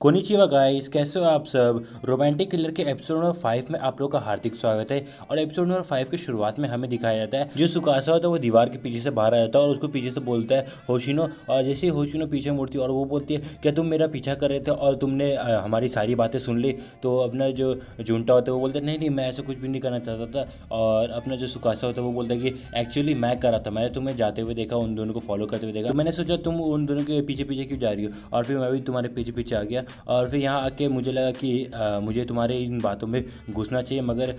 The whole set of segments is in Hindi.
कोनिचिवा गाइस, कैसे हो आप सब। रोमांटिक किलर के एपिसोड नंबर 5 में आप लोग का हार्दिक स्वागत है। और एपिसोड नंबर 5 की शुरुआत में हमें दिखाया जाता है जो सुकासा होता है वो दीवार के पीछे से बाहर आ जाता है और उसको पीछे से बोलता है होशिनो। और जैसे ही होशिनो पीछे मुड़ती है और वो बोलती है क्या तुम मेरा पीछा कर रहे थे और तुमने हमारी सारी बातें सुन ली। तो अपना जो जुंटा होता है वो बोलता है नहीं नहीं, मैं ऐसा कुछ भी नहीं करना चाहता था। और अपना जो सुकासा होता है वो बोलता है कि एक्चुअली मैं कर रहा था, मैंने तुम्हें जाते हुए देखा, उन दोनों को फॉलो करते हुए देखा, तो मैंने सोचा तुम उन दोनों के पीछे पीछे क्यों जा रही हो। और फिर मैं भी तुम्हारे पीछे पीछे आ गया और फिर यहाँ आके मुझे लगा कि मुझे तुम्हारे इन बातों में घुसना चाहिए, मगर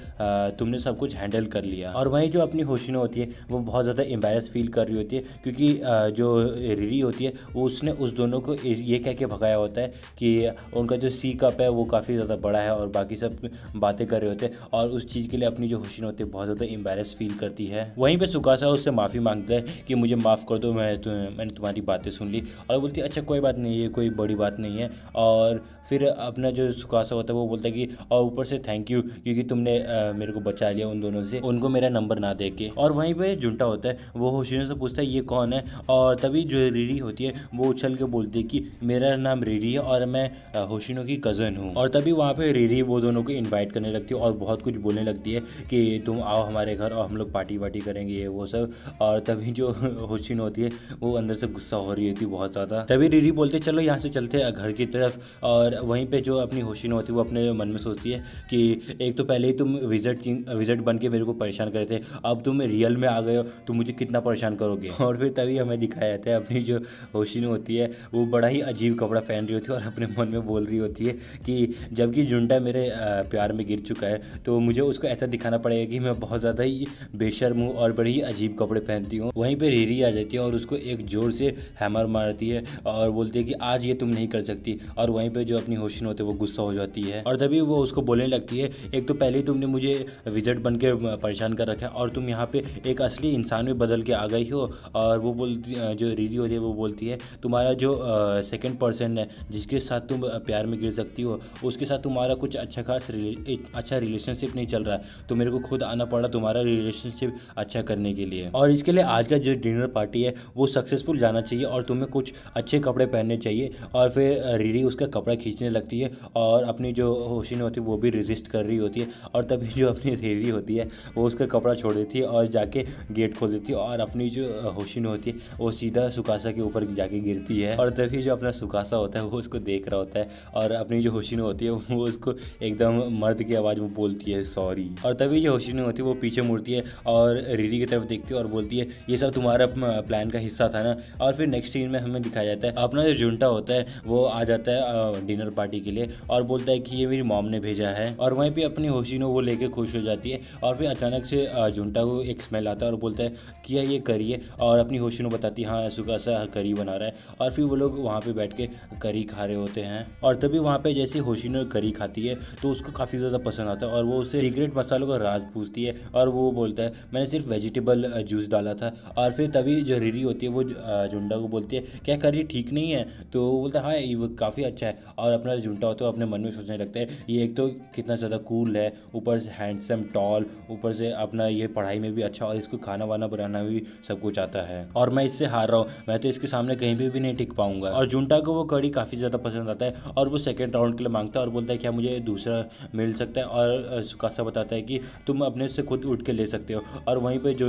तुमने सब कुछ हैंडल कर लिया। और वहीं जो अपनी होशिनो होती है वो बहुत ज़्यादा एम्बेरस फील कर रही होती है क्योंकि जो रिरी होती है वो उसने उस दोनों को ये कह के भगाया होता है कि उनका जो सी कप है वो काफ़ी ज़्यादा बड़ा है और बाकी सब बातें कर रहे होते हैं। और उस चीज़ के लिए अपनी जो होशिनो होती है बहुत ज़्यादा एम्बेरस फील करती है। वहीं पे सुकासा उससे माफ़ी मांगता है कि मुझे माफ़ कर दो, मैंने तुम्हारी बातें सुन ली। और बोलती है अच्छा कोई बात नहीं, ये कोई बड़ी बात नहीं है। और फिर अपना जो सुकासा होता है वो बोलता है कि और ऊपर से थैंक यू क्योंकि तुमने मेरे को बचा लिया उन दोनों से, उनको मेरा नंबर ना दे के। और वहीं पे जुंटा होता है वो होशिनो से पूछता है ये कौन है। और तभी जो रिरी होती है वो उछल के बोलती है कि मेरा नाम रिरी है और मैं होशिनो की कज़न हूँ। और तभी वहाँ पे रिरी वो दोनों को इन्वाइट करने लगती है और बहुत कुछ बोलने लगती है कि तुम आओ हमारे घर और हम लोग पार्टी वार्टी करेंगे ये वो सब। और तभी जो होशिनो होती है वो अंदर से गुस्सा हो रही होती है बहुत ज़्यादा। तभी रिरी बोलते चलो यहाँ से चलते हैं घर की तरफ। और वहीं पे जो अपनी होशिनो होती है वो अपने मन में सोचती है कि एक तो पहले ही तुम विजिट बन के मेरे को परेशान कर रहे थे, अब तुम रियल में आ गए हो तो मुझे कितना परेशान करोगे। और फिर तभी हमें दिखाया जाता है अपनी जो होशिनो होती है वो बड़ा ही अजीब कपड़ा पहन रही होती है और अपने मन में बोल रही होती है कि जबकि जुंटा मेरे प्यार में गिर चुका है तो मुझे उसको ऐसा दिखाना पड़ेगा कि मैं बहुत ज़्यादा ही बेशर्म हूँ और बड़ी ही अजीब कपड़े पहनती हूँ। वहीं पर रिरी आ जाती है और उसको एक जोर से हैमर मारती है और बोलती है कि आज ये तुम नहीं कर सकती। और वहीं पे जो अपनी होशिनो होती है वो गुस्सा हो जाती है और तभी वो उसको बोलने लगती है एक तो पहले ही तुमने मुझे विजिट बन के परेशान कर रखा है और तुम यहाँ पे एक असली इंसान में बदल के आ गई हो। और वो बोलती जो रिरी होती है वो बोलती है तुम्हारा जो सेकंड पर्सन है जिसके साथ तुम प्यार में गिर सकती हो उसके साथ तुम्हारा कुछ अच्छा रिलेशनशिप नहीं चल रहा है, तो मेरे को खुद आना पड़ा तुम्हारा रिलेशनशिप अच्छा करने के लिए। और इसके लिए आज का जो डिनर पार्टी है वो सक्सेसफुल जाना चाहिए और तुम्हें कुछ अच्छे कपड़े पहनने चाहिए। और फिर रिरी उसका कपड़ा खींचने लगती है और अपनी जो होशिनो होती है वो भी रेजिस्ट कर रही होती है। और तभी जो अपनी रिरी होती है वो उसका कपड़ा छोड़ देती है और जाके गेट खोल देती है और अपनी जो होशिनो होती है वो सीधा सुकासा के ऊपर जाके गिरती है। और तभी जो अपना सुकासा होता है वो उसको देख रहा होता है और अपनी जो होशिनो होती है वो उसको एकदम मर्द की आवाज़ में बोलती है सॉरी। और तभी जो होशिनो होती है वो पीछे मुड़ती है और रिरी की तरफ देखती है और बोलती है ये सब तुम्हारा प्लान का हिस्सा था ना। और फिर नेक्स्ट सीन में हमें दिखाया जाता है अपना जो जुंटा होता है वो आ जाता है डिनर पार्टी के लिए और बोलता है कि ये मेरी मॉम ने भेजा है। और वहीं पे अपनी होशिनो वो लेके खुश हो जाती है। और फिर अचानक से जुंटा को एक स्मेल आता है और बोलता है कि ये करी है। और अपनी होशिनो बताती है हाँ सुकासा करी बना रहा है। और फिर वो लोग वहाँ पे बैठ के करी खा रहे होते हैं। और तभी वहाँ पे जैसे होशिनो करी खाती है तो उसको काफ़ी ज़्यादा पसंद आता है और वो उससे सीक्रेट मसालों का राज पूछती है। और वो बोलता है मैंने सिर्फ वेजिटेबल जूस डाला था। और फिर तभी जो रिरी होती है वो जुंटा को बोलती है क्या करी ठीक नहीं है, तो वो बोलता है हाँ ये काफ़ी अच्छा है। और अपना जुंटा होता है अपने मन में सोचने लगता है ये एक तो कितना ज़्यादा कूल है, ऊपर से हैंडसम टॉल, ऊपर से अपना ये पढ़ाई में भी अच्छा और इसको खाना वाना बनाना भी सब कुछ आता है और मैं इससे हार रहा हूँ, मैं तो इसके सामने कहीं पे भी नहीं टिक पाऊंगा। और जुंटा को वो कड़ी काफ़ी ज़्यादा पसंद आता है और वो सेकेंड राउंड के लिए मांगता है और बोलता है क्या मुझे दूसरा मिल सकता है। और सुकासा बताता है कि तुम अपने से खुद उठ के ले सकते हो। और वहीं पर जो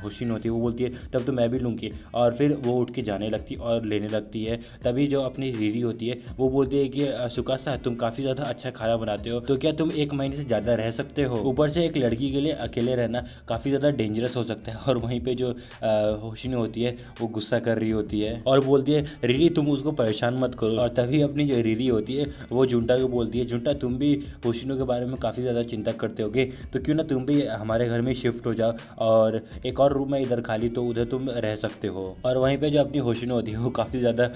होशिनो होती है वो बोलती है तब तो मैं भी लूँगी। और फिर वो उठ के जाने लगती और लेने लगती है। तभी जो अपनी रिरी होती है वो बोलती है कि सुकासा तुम काफ़ी ज़्यादा अच्छा खाना बनाते हो, तो क्या तुम 1 महीने से ज़्यादा रह सकते हो, ऊपर से एक लड़की के लिए अकेले रहना काफ़ी ज़्यादा डेंजरस हो सकता है। और वहीं पे जो होशिनो होती है वो गुस्सा कर रही होती है और बोलती है रिरी तुम उसको परेशान मत करो। और तभी अपनी जो रिरी होती है वो जुंटा को बोलती है जुंटा तुम भी होशिनो के बारे में काफ़ी ज़्यादा चिंता करते होगे, तो क्यों ना तुम भी हमारे घर में शिफ्ट हो जाओ और एक और रूम है इधर खाली तो उधर तुम रह सकते हो। और वहीं पे जो अपनी होशिनो होती है वो काफ़ी ज़्यादा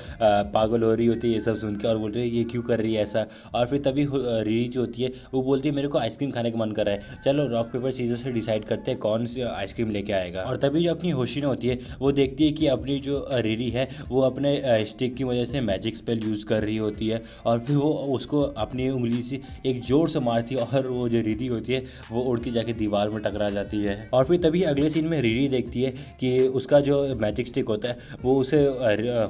पागल हो रही होती है ये सब सुन के और बोल रही है ये क्यों कर रही है ऐसा। और फिर तभी रिरी जो होती है वो बोलती है मेरे को आइसक्रीम खाने का मन कर रहा है, चलो रॉक पेपर सीजर से डिसाइड करते हैं कौन सी आइसक्रीम लेके आएगा। और तभी जो अपनी होशिनो होती है वो देखती है कि अपनी जो रिरी है वो अपने स्टिक की वजह से मैजिक स्पेल यूज़ कर रही होती है और फिर वो उसको अपनी उंगली से एक जोर से मारती है और वो जो रिरी होती है वो उड़ के जाके दीवार में टकरा जाती है। और फिर तभी अगले सीन में रिरी देखती है कि उसका जो मैजिक स्टिक होता है वो उसे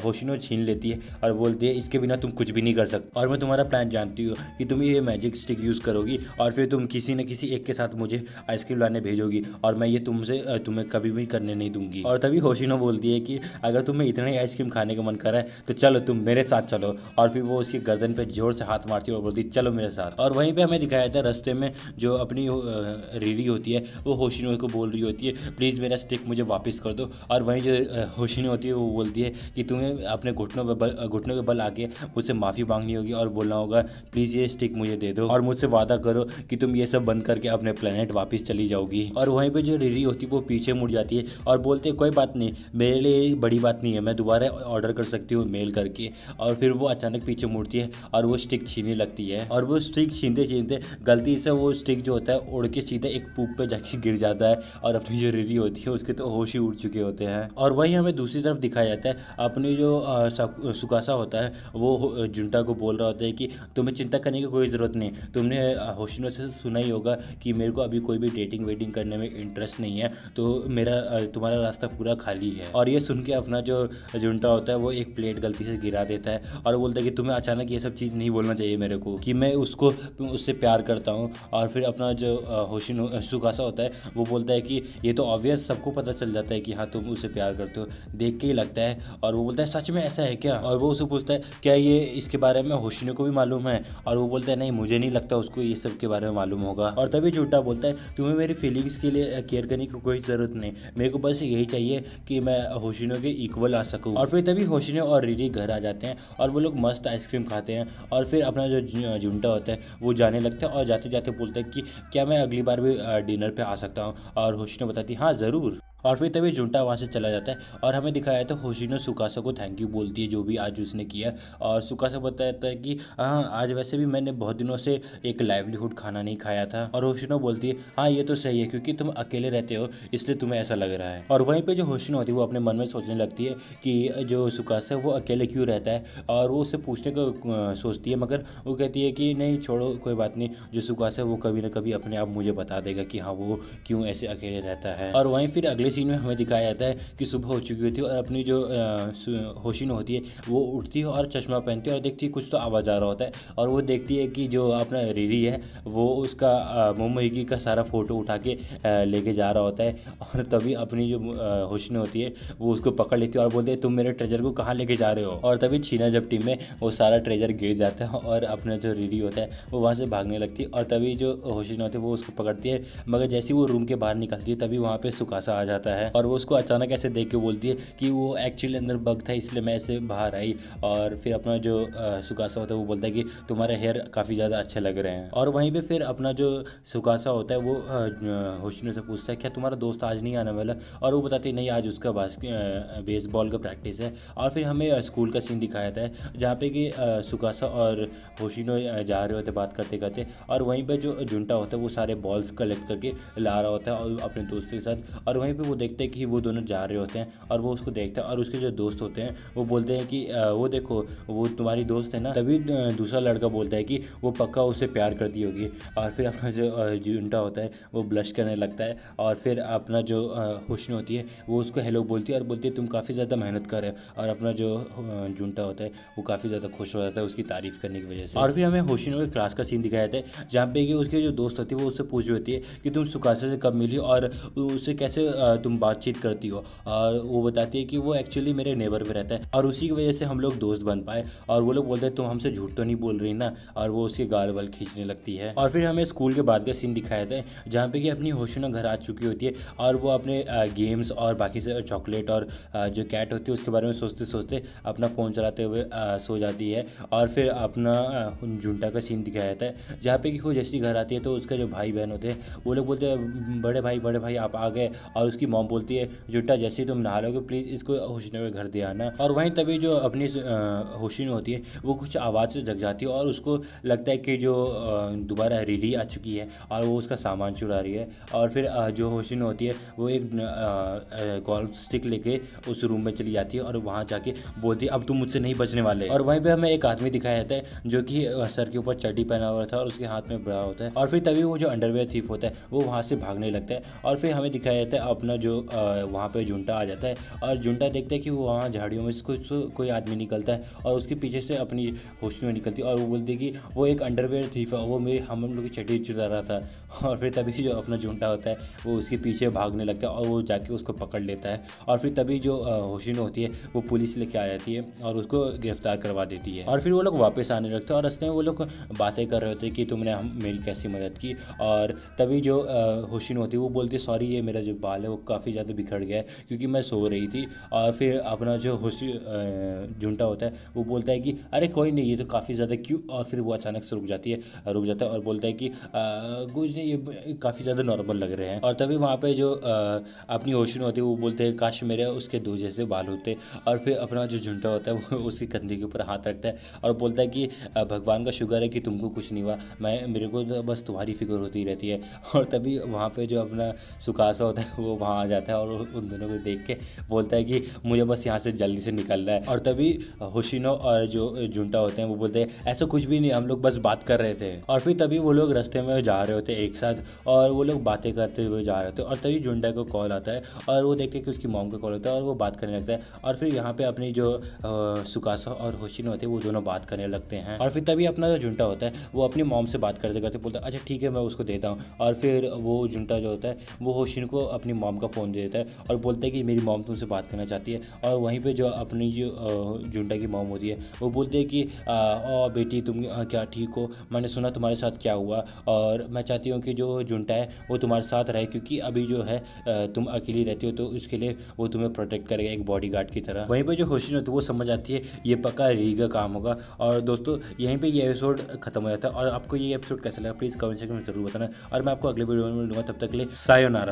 होशिनो छीन लेती है और बोलती है इसके बिना तुम तुम कुछ भी नहीं कर सकते और मैं तुम्हारा प्लान जानती हूँ कि तुम ये मैजिक स्टिक यूज़ करोगी और फिर तुम किसी न किसी एक के साथ मुझे आइसक्रीम लाने भेजोगी और मैं ये तुम्हें कभी भी करने नहीं दूंगी। और तभी होशिनो बोलती है कि अगर तुम्हें इतना ही आइसक्रीम खाने का मन कर रहा है तो चलो तुम मेरे साथ चलो। और फिर वो उसकी गर्दन पे जोर से हाथ मारती है और बोलती चलो मेरे साथ। और वहीं पे हमें दिखाया जाता है रास्ते में जो अपनी रीडी होती है वो होशिनो को बोल रही होती है प्लीज़ मेरा स्टिक मुझे वापस कर दो। और वहीं जो होशिनो होती है वो बोलती है कि तुम्हें अपने घुटनों के बल आके मुझसे माफ़ी मांगनी होगी और बोलना होगा प्लीज़ ये स्टिक मुझे दे दो और मुझसे वादा करो कि तुम ये सब बंद करके अपने प्लेनेट वापस चली जाओगी। और वहीं पे जो रीडी होती है वो पीछे मुड़ जाती है और बोलते हैं कोई बात नहीं, मेरे लिए बड़ी बात नहीं है, मैं दोबारा ऑर्डर कर सकती हूँ मेल करके। और फिर वो अचानक पीछे मुड़ती है और वो स्टिक छीनने लगती है और वो स्टिक छीनते छीनते गलती से वो स्टिक जो होता है उड़ के सीधे एक पूप पे जाके गिर जाता है और अपनी जो रीडी होती है उसके तो होश ही उड़ चुके होते हैं। और वहीं हमें दूसरी तरफ दिखाया जाता है अपनी जो सुकासा होता है वो जुंटा को बोल रहा होता है कि तुम्हें चिंता करने की कोई ज़रूरत नहीं, तुमने होशिनो से सुना ही होगा कि मेरे को अभी कोई भी डेटिंग वेटिंग करने में इंटरेस्ट नहीं है, तो तुम्हारा रास्ता पूरा खाली है। और ये सुन के अपना जो जुंटा होता है वो एक प्लेट गलती से गिरा देता है और बोलता है कि तुम्हें अचानक ये सब चीज़ नहीं बोलना चाहिए मेरे को कि मैं उससे प्यार करता हूँ। और फिर अपना जो होशिनो सुकासा होता है वो बोलता है कि ये तो ऑब्वियस सबको पता चल जाता है कि हाँ तुम उससे प्यार करते हो, देख के ही लगता है। और वो बोलता है सच में ऐसा है क्या? और वो उससे पूछता है क्या ये इसके बारे में होशिनो को भी मालूम है? और वो बोलता है नहीं मुझे नहीं लगता उसको ये सब के बारे में मालूम होगा। और तभी झूठा बोलता है तुम्हें मेरी फीलिंग्स के लिए केयर करने की कोई ज़रूरत नहीं, मेरे को बस यही चाहिए कि मैं होशिनो के इक्वल आ सकूं। और फिर तभी होशिनो और रीडी घर आ जाते हैं और वो लोग मस्त आइसक्रीम खाते हैं। और फिर अपना जो झुंटा होता है वो जाने लगता है और जाते जाते बोलता है कि क्या मैं अगली बार भी डिनर पे आ सकता हूँ? और होशिनो बताती है हाँ ज़रूर। और फिर तभी जुंटा वहाँ से चला जाता है और हमें दिखाया तो होशिनो सुकासा को थैंक यू बोलती है जो भी आज उसने किया। और सुकासा बताता है कि हाँ आज वैसे भी मैंने बहुत दिनों से एक लाइवलीहुड खाना नहीं खाया था। और होशिनो बोलती है हाँ ये तो सही है क्योंकि तुम अकेले रहते हो इसलिए तुम्हें ऐसा लग रहा है। और वहीं पर जो होशिनो होती है वो अपने मन में सोचने लगती है कि जो सुकासा है वो अकेले क्यों रहता है और वो उससे पूछने को सोचती है, मगर वो कहती है कि नहीं छोड़ो कोई बात नहीं, जो सुकासा है वो कभी ना कभी अपने आप मुझे बता देगा कि हाँ वो क्यों ऐसे अकेले रहता है। और वहीं फिर अगले सीन में हमें दिखाया जाता है कि सुबह हो चुकी होती है और अपनी जो होशिनो होती है वो उठती है और चश्मा पहनती है और देखती है कुछ तो आवाज़ आ रहा होता है। और वो देखती है कि जो अपना रीडी है वो उसका मोमोगी का सारा फ़ोटो उठा के लेके जा रहा होता है। और तभी अपनी जो होशिनो होती है वो उसको पकड़ लेती है और बोलती है तुम मेरे ट्रेजर को कहाँ लेके जा रहे हो? और तभी छीना झपटी में वो सारा ट्रेजर गिर जाता है और अपना जो रीडी होता है वो वहाँ से भागने लगती है। और तभी जो होशिनो होती है वो उसको पकड़ती है, मगर जैसे वो रूम के बाहर निकलती है तभी वहाँ पे सुकासा आ जाता है और वो उसको अचानक ऐसे देख के बोलती है कि वो एक्चुअली अंदर बग था इसलिए मैं ऐसे बाहर आई। और फिर अपना जो सुकासा होता है वो बोलता है कि तुम्हारे हेयर काफ़ी ज़्यादा अच्छे लग रहे हैं। और वहीं पे फिर अपना जो सुकासा होता है वो होशिनो से पूछता है क्या तुम्हारा दोस्त आज नहीं आने वाला? और वो बताती है नहीं आज उसका बेसबॉल का प्रैक्टिस है। और फिर हमें स्कूल का सीन दिखाया था जहाँ पे कि सुकासा और होशिनो जा रहे होते बात करते करते और वहीं पे जो जुंटा होता है वो सारे बॉल्स कलेक्ट करके ला रहा होता है और अपने दोस्तों के साथ। और वहीं पे वो देखते हैं कि वो दोनों जा रहे होते हैं और वो उसको देखता है और उसके जो दोस्त होते हैं वो बोलते हैं कि वो देखो वो तुम्हारी दोस्त है ना। तभी दूसरा लड़का बोलता है कि वो पक्का उससे प्यार करती होगी। और फिर अपना जो जुंटा होता है वो ब्लश करने लगता है और फिर अपना जो होशिनो होती है वो उसको हेलो बोलती है और बोलती है तुम काफ़ी ज़्यादा मेहनत कर रहे हो। और अपना जो जुंटा होता है वो काफ़ी ज़्यादा खुश हो जाता है उसकी तारीफ़ करने की वजह से। और फिर हमें होशिनो के क्लास का सीन दिखाया जाता है जहाँ पे कि उसके जो दोस्त होती है वो उससे पूछ रही होती है कि तुम सुकासा से कब मिली और उससे कैसे तुम बातचीत करती हो। और वो बताती है कि वो एक्चुअली मेरे नेबर में रहता है और उसी की वजह से हम लोग दोस्त बन पाए। और वो लोग बोलते हैं तुम हमसे झूठ तो नहीं बोल रही ना। और वो उसके गाल वाल खींचने लगती है। और फिर हमें स्कूल के बाद का सीन दिखाया जाता है जहाँ पे कि अपनी होशिनो घर आ चुकी होती है और वो अपने गेम्स और बाकी से चॉकलेट और जो कैट होती है उसके बारे में सोचते सोचते अपना फ़ोन चलाते हुए सो जाती है। और फिर अपना जुंटा का सीन दिखाया जाता है जहाँ पे कि वो जैसी घर आती है तो उसका जो भाई बहन होते हैं वो लोग बोलते हैं बड़े भाई आप आ गए। और उसकी मॉम बोलती है जुंटा जैसे ही तुम नहा लोगे प्लीज़ इसको होशिनो के घर दे आना। और वहीं तभी जो अपनी होशिनो होती है वो कुछ आवाज़ से जग जाती है और उसको लगता है कि जो दोबारा रीडी आ चुकी है और वो उसका सामान चुरा रही है। और फिर जो होशिनो होती है वो एक गोल्फ स्टिक लेके उस रूम में चली जाती है और वहाँ जाके बोलती है अब तुम मुझसे नहीं बचने वाले। और वहीं पे हमें एक आदमी दिखाया जाता है जो कि सर के ऊपर चड्डी पहना हुआ था और उसके हाथ में ब्रा होता है। और फिर तभी वो जो अंडरवेयर थीफ होता है वो वहाँ से भागने लगता है। और फिर हमें दिखाया जाता है अपना अपना जो वहाँ पे जुंटा आ जाता है और जुंटा देखता है कि वो वहाँ झाड़ियों में से कोई आदमी निकलता है और उसके पीछे से अपनी होशनी निकलती है और वो बोलती है कि वो एक अंडरवेयर थीफ है, वो हम लोग की चड्डी चुरा रहा था। और फिर तभी जो अपना जुंटा होता है वो उसके पीछे भागने लगता है और वो जाके उसको पकड़ लेता है और फिर तभी जो होशिनो होती है वो पुलिस लेके आ जाती है और उसको गिरफ्तार करवा देती है। और फिर वो लोग वापस आने लगते हैं और रास्ते में वो लोग बातें कर रहे होते हैं कि तुमने मेरी कैसी मदद की। और तभी जो होशिनो होती है वो बोलती है सॉरी, ये मेरा जो बाल है वो काफ़ी ज़्यादा बिखर गया है क्योंकि मैं सो रही थी। और फिर अपना जो जुंटा होता है वो बोलता है कि अरे कोई नहीं, ये तो काफ़ी ज़्यादा क्यों। और फिर वो अचानक से रुक जाता है और बोलता है कि कुछ नहीं, ये काफ़ी ज़्यादा नॉर्मल लग रहे हैं। और तभी वहाँ पे जो अपनी होशिनो होती है वो बोलते हैं काश मेरे उसके दो जैसे बाल होते। और फिर अपना जो झुंटा होता है वो उसके कंधे के ऊपर हाथ रखता है और बोलता है कि भगवान का शुक्र है कि तुमको कुछ नहीं हुआ, मेरे को तो बस तुम्हारी फिक्र होती रहती है। और तभी वहाँ पे जो अपना सुकासा होता है वो वहाँ आ जाता है और उन दोनों को देख के बोलता है कि मुझे बस यहाँ से जल्दी से निकलना है। और तभी होशिनो और जो झुंटा होते हैं वो बोलते हैं ऐसा कुछ भी नहीं, हम लोग बस बात कर रहे थे। और फिर तभी वो लोग रास्ते में जा रहे होते एक साथ और वो लोग बातें करते हुए जा रहे होते और तभी झुंटा को कॉल आता है और वो देख के कि उसकी मॉम का कॉल होता है और वो बात करने लगता है। और फिर यहाँ पे अपनी जो सुकासा और होशिनो होते हैं वो दोनों बात करने लगते हैं। और फिर तभी अपना जो झुंटा होता है वो अपनी मॉम से बात करते करते बोलता है अच्छा ठीक है मैं उसको देता हूँ। और फिर वो झुंटा जो होता है वो होशिनो को अपनी मॉम का फ़ोन दे देता है और बोलता है कि मेरी मॉम तुमसे बात करना चाहती है। और वहीं पे जो अपनी जो झुंटा की मॉम होती है वो बोलती है कि बेटी तुम क्या ठीक हो, मैंने सुना तुम्हारे साथ क्या हुआ और मैं चाहती हूँ कि जो झुंटा है वो तुम्हारे साथ रहे क्योंकि अभी जो है तुम अकेली रहती हो तो इसके लिए वो तुम्हें प्रोटेक्ट करेगा एक बॉडीगार्ड की तरह। वहीं पे जो होशिनो होती है वो समझ आती है ये पक्का री का काम होगा। और दोस्तों यहीं पे ये एपिसोड खत्म हो जाता है। और आपको ये एपिसोड कैसा लगा प्लीज़ कमेंट सेक्शन में ज़रूर बताना और मैं आपको अगले वीडियो में मिलूंगा, तब तक के लिए सायोनारा।